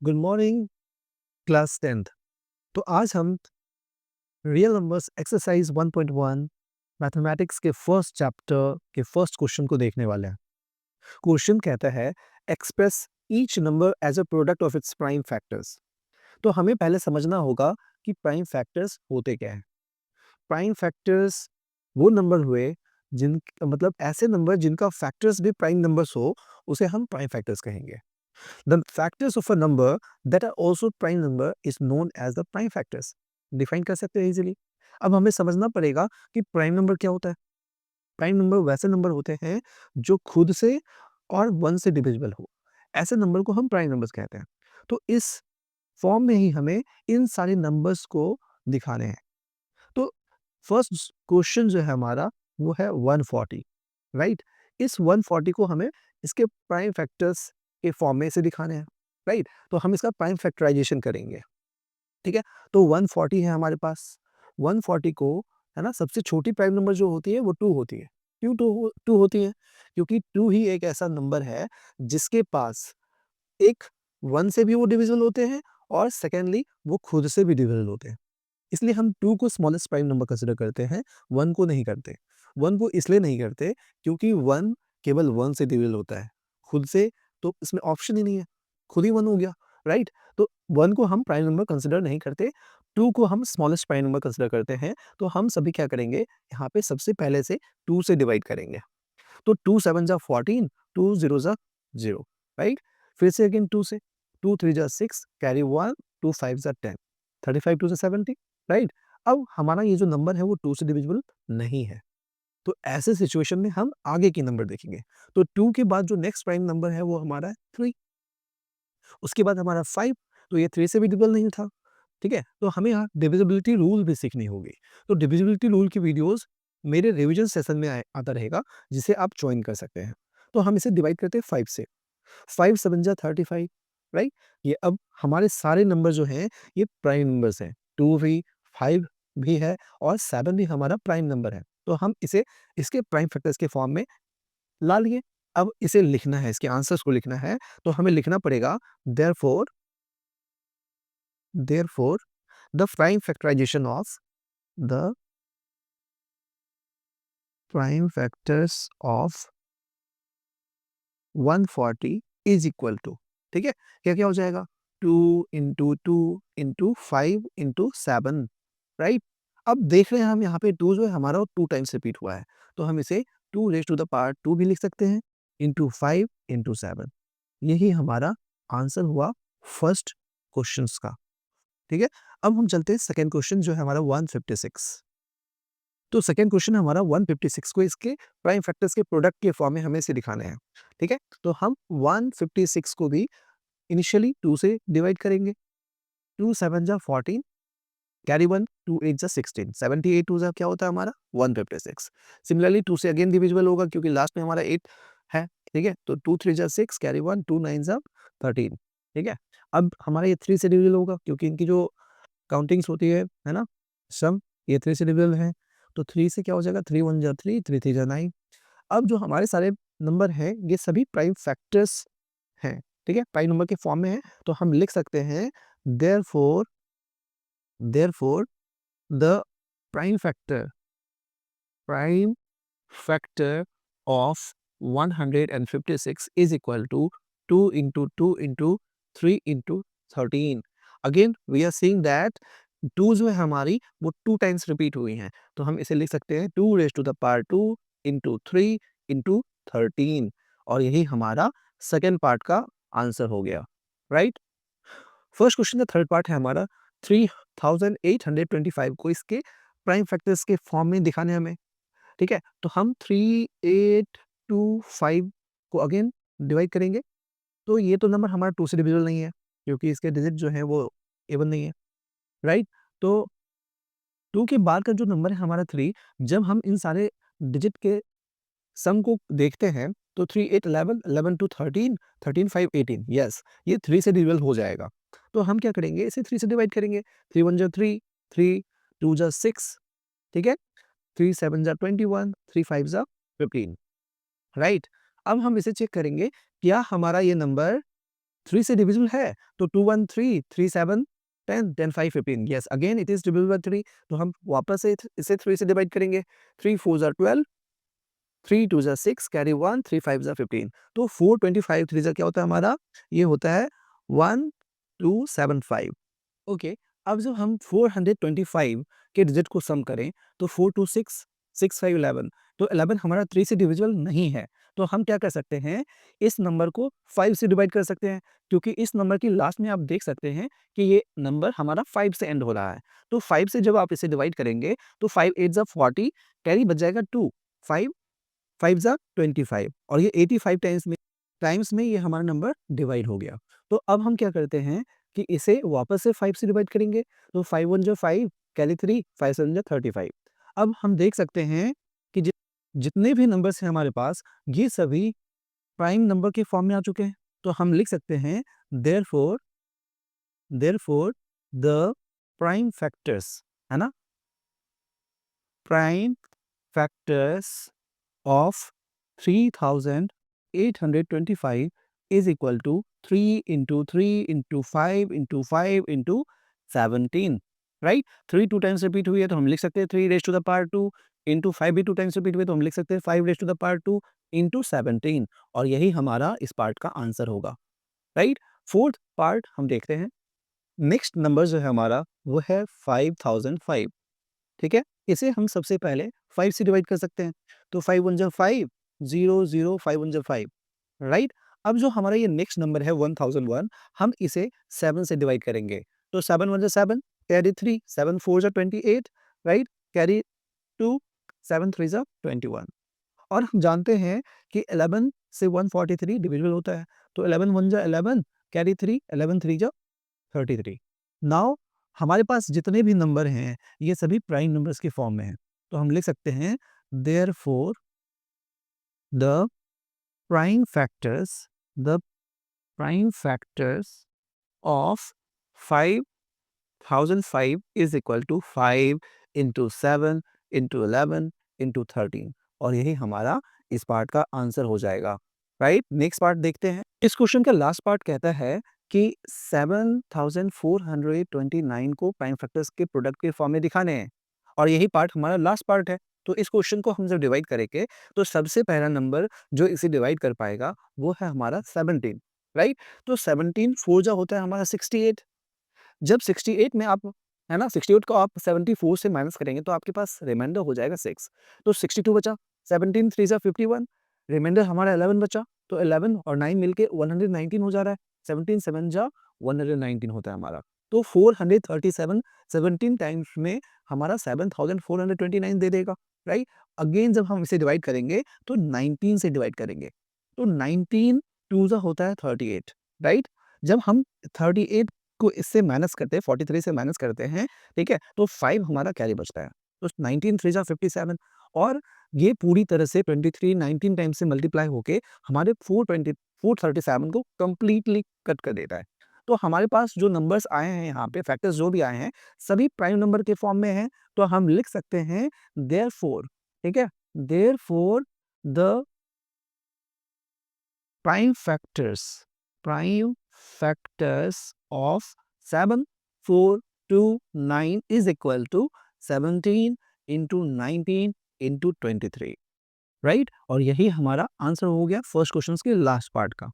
Good morning class 10th। तो आज हम रियल नंबर्स एक्सरसाइज 1.1 मैथमेटिक्स के फर्स्ट चैप्टर के फर्स्ट क्वेश्चन को देखने वाले हैं। क्वेश्चन कहता है express each number as a product of its prime factors. तो हमें पहले समझना होगा कि प्राइम फैक्टर्स होते क्या हैं। प्राइम फैक्टर्स वो नंबर हुए जिन मतलब ऐसे नंबर जिनका फैक्टर्स भी प्राइम नंबर्स हो, उसे हम प्राइम फैक्टर्स कहेंगे। The factors of a number that are also prime number is known as the prime factors. Define कर सकते हैं इजीली। अब हमें समझना पड़ेगा कि प्राइम नंबर क्या होता है। प्राइम नंबर वैसे नंबर होते हैं जो खुद से और वन से डिविजिबल हो, ऐसे नंबर को हम प्राइम नंबर्स कहते हैं। तो इस फॉर्म में ही हमें इन सारे नंबर्स को दिखाने हैं। तो फर्स्ट क्वेश्चन जो है हमारा वो है 140, राइट। इस 140 को हमें इसके प्राइम फैक्टर्स के फॉर्म में से दिखाने हैं, राइट। तो हम इसका प्राइम फैक्टराइजेशन करेंगे, ठीक है। तो 140 है हमारे पास। 140 को, है ना, सबसे छोटी प्राइम नंबर जो होती है वो 2 होती है। क्यों 2 होती है? क्योंकि 2 ही एक ऐसा नंबर है जिसके पास एक 1 से भी वो डिविजिबल होते हैं और सेकेंडली वो खुद से भी डिविजिबल होते हैं। इसलिए हम 2 को स्मॉलेस्ट प्राइम नंबर कंसीडर करते हैं, 1 को नहीं करते। 1 को इसलिए नहीं करते क्योंकि 1 केवल 1 से डिविजिबल होता है, खुद से तो इसमें ऑप्शन ही नहीं है, खुद ही 1 हो गया, राइट? तो 1 को हम प्राइम नंबर कंसीडर नहीं करते, 2 को हम स्मॉलेस्ट प्राइम नंबर कंसीडर करते हैं। तो हम सभी क्या करेंगे, यहाँ पे सबसे पहले से 2 से डिवाइड करेंगे। तो 2 7 जा 14, 2 0 जा 0, राइट? फिर से अगेन 2 से, 2 3 जा 6, कैरी 1, 2 5 जा 10, 35 2 जा 70, राइट? अब हमारा ये जो नंबर है वो 2 से डिविजिबल नहीं है। तो ऐसे सिचुएशन में हम आगे के नंबर देखेंगे। तो 2 के बाद जो नेक्स्ट प्राइम नंबर है वो हमारा है 3, उसके बाद हमारा 5, तो ये 3 से भी डिविजिबल नहीं था, ठीक है? तो हमें यहाँ डिविजिबिलिटी रूल भी सीखनी होगी। तो डिविजिबिलिटी रूल की वीडियोज़ मेरे रिवीजन सेशन में आता रहेगा, जिसे आप जॉइन कर सकते हैं। तो हम इसे डिवाइड करते हैं 5 से। 5 7 जा 35, राइट? ये अब हमारे सारे नंबर जो हैं ये प्राइम नंबर्स हैं। 2 भी, 5 भी है और 7 भी हमारा प्राइम नंबर है। तो हम इसे इसके प्राइम फैक्टर्स के फॉर्म में ला लिए। अब इसे लिखना है, इसके आंसर्स को लिखना है, तो हमें लिखना पड़ेगा therefore therefore the prime factorization of the prime factors of 140 is equal to, ठीक है। क्या क्या हो जाएगा, 2 इंटू 5 इंटू 7, राइट। अब देख रहे हैं हम यहाँ पे 2 जो है हमारा 2 टाइम्स रिपीट हुआ है, तो हम इसे 2 रेज़ टू द पावर 2 भी लिख सकते हैं, इंटू 5 इंटू 7। यही हमारा आंसर हुआ फर्स्ट क्वेश्चंस का, ठीक है। अब हम चलते हैं सेकंड क्वेश्चन जो है हमारा 156। तो सेकंड क्वेश्चन हमारा 156 को इसके प्राइम फैक्टर्स के प्रोडक्ट के फॉर्म में हमें इसे दिखाने हैं, ठीक है। तो हम 156 को भी इनिशियली 2 से डिवाइड करेंगे। 2 7 जा 14, कैरी 1, 2 8 जा 16, 78 2 जा क्या होता है हमारा 156। सिमिलरली 2 से अगेन डिविजिबल होगा क्योंकि लास्ट में हमारा 8 है, ठीक है। तो 2 3 जा 6, कैरी 1, 2 9 जा 13, ठीक है। अब हमारा ये 3 से डिविजिबल होगा क्योंकि इनकी जो काउंटिंग्स होती है ना, सम, ये 3 से डिविजिबल है। तो 3 से क्या हो जाएगा, 3 1 जा 3, 3 3 जा 9। अब जो हमारे सारे नंबर हैं ये सभी प्राइम फैक्टर्स हैं, ठीक है, प्राइम नंबर के फॉर्म में है। तो हम लिख सकते हैं therefore therefore the prime factor prime factor of 156 is equal to 2 into 2 into 3 into 13। Again we are seeing that 2 जो है हमारी वो 2 टाइम्स रिपीट हुई हैं, तो हम इसे लिख सकते हैं 2 raise to the power 2 into 3 into 13, और यही हमारा सेकंड पार्ट का आंसर हो गया, राइट। फर्स्ट क्वेश्चन का थर्ड पार्ट है हमारा 3825 को इसके प्राइम फैक्टर्स के फॉर्म में दिखाने हैं हमें, ठीक है। तो हम 3825 को अगेन डिवाइड करेंगे। तो ये तो नंबर हमारा 2 से डिविजिबल नहीं है क्योंकि इसके डिजिट जो है वो इवन नहीं है, राइट। तो 2 के बाद का जो नंबर है हमारा 3, जब हम इन सारे डिजिट के सम को देखते हैं तो 3 8 11, 11 2 13, 13 5 18, यस, ये 3 से डिविजिबल हो जाएगा। तो हम क्या करेंगे, इसे 3 से डिवाइड करेंगे। 3 1 जा 3, 3 2 जा 6, ठीक है। 3 7 जा 21, 3 5 जा 15, राइट। अब हम इसे चेक करेंगे, क्या हमारा ये नंबर 3 से डिविजिबल है, तो 2 1 3 3 7 10 10 5 15, yes again it is divisible by 3, तो हम वापस से इसे 3 से डिवाइड करेंगे। 3 4 ज़ा 12, 3 2 ज़ा 6, कैरी 1, 3 5 ज़ा 15, तो 425 3 ज़ा क्या होता है हमारा, ये होता है 1275। ओके, अब जब हम 425 के डिजिट को सम करें, तो 4 2 6 6 5 11, तो 11 हमारा 3 से डिविजिबल नहीं है, तो हम क्या कर सकते हैं, इस नंबर को 5 से डिवाइड कर सकते हैं, क्योंकि इस नंबर की लास्ट में आप देख सकते हैं कि ये नंबर हमारा 5 से एंड हो रहा है। तो 5 से जब आप इसे डिवाइड करेंगे, तो 5 8 ज़ा 40, कैरी बच जाएगा 2, 5 5 ज़ा 25, और ये 85 टाइम्स में ये हमारा नंबर डिवाइड हो गया। तो अब हम क्या करते हैं कि इसे वापस से 5 से डिवाइड करेंगे, तो 5 1 जो 5, कैरी 3, 5 7 जो 35। अब हम देख सकते हैं कि जितने भी नंबर्स हैं हमारे पास, ये सभी प्राइम नंबर के फॉर्म में आ चुके हैं। तो हम लिख सकते हैं therefore therefore the prime factors, है ना? Prime factors of 3825 is equal to 3 into 3 into 5 into 5 into 17, right? 3 2 times repeat हुई है, तो हम लिख सकते हैं 3 raise to the power 2 into 5 भी 2 टाइम्स रिपीट हुई है, तो हम लिख सकते हैं 5 raise to the power 2 into 17, और यही हमारा इस पार्ट का आंसर होगा, राइट? फोर्थ पार्ट हम देखते हैं। नेक्स्ट नंबर जो है हमारा, वो है 5005, ठीक है? इसे हम सबसे पहले 5 से डिवाइड कर सकते हैं। तो 5 1 जा 5, 0 0 5 1 जा 5, राइट? अब जो हमारा ये नेक्स्ट नंबर है 1001, हम इसे 7 से डिवाइड करेंगे। तो 7 1 जा 7, कैरी 3, 7 4 जा 28, राइट? कैरी 2, 7 3 जा 21, और हम जानते हैं कि 11 से 143 डिविजिबल होता है। तो 11 1 जा 11, कैरी 3, 11 3 जा 33। नाउ हमारे पास जितने भी नंबर हैं, ये सभी प्राइम नंबर्स के फॉर्म में हैं। तो हम लिख सकते हैं therefore the prime factors the prime factors of 5005 is equal to 5 into 7 into 11 into 13, और यही हमारा इस पार्ट का आंसर हो जाएगा, राइट? नेक्स्ट पार्ट देखते हैं। इस क्वेश्चन का लास्ट पार्ट कहता है कि 7429 को प्राइम फैक्टर्स के प्रोडक्ट के फॉर्म में दिखाने हैं, और यही पार्ट हमारा लास्ट पार्ट है। तो इस क्वेश्चन को हम जब डिवाइड करेंगे, तो सबसे पहला नंबर जो इसे डिवाइड कर पाएगा, वो है हमारा 17, राइट? तो 17 4 जा होता है हमारा 68। जब 68 में आप, है ना, 68 को आप 74 से माइनस करेंगे, तो आपके पास रिमाइंडर हो जाएगा 6, तो 62 बचा। 17 3 जा 51, रिमाइंडर हमारा 11 बचा, तो 11 और 9 मिलके 119 हो जा रहा है। 17 7 जा 119 होता है हमारा। तो 437 17 टाइम्स में हमारा 7429 दे देगा, राइट? अगेन जब हम इसे डिवाइड करेंगे, तो 19 से डिवाइड करेंगे, तो 19 2 जा होता है 38, राइट? जब हम 38 को इससे माइनस करते हैं, 43 से माइनस करते हैं, ठीक है? तो 5 हमारा कैरी बचता है। तो 19 3 जा 57, और ये पूरी तरह से 23 19 टाइम्स से मल्टीप्लाई होके हमारे 437 को कंप्लीटली कट कर देता है। तो हमारे पास जो नंबर्स आए हैं यहाँ पे, फैक्टर्स जो भी आए हैं, सभी प्राइम नंबर के फॉर्म में हैं। तो हम लिख सकते हैं देयरफॉर, ठीक है? Therefore the prime factors of 7429 is equal to 17 into 19 into 23, right? और यही हमारा आंसर हो गया फर्स्ट क्वेश्चन के लास्ट पार्ट का।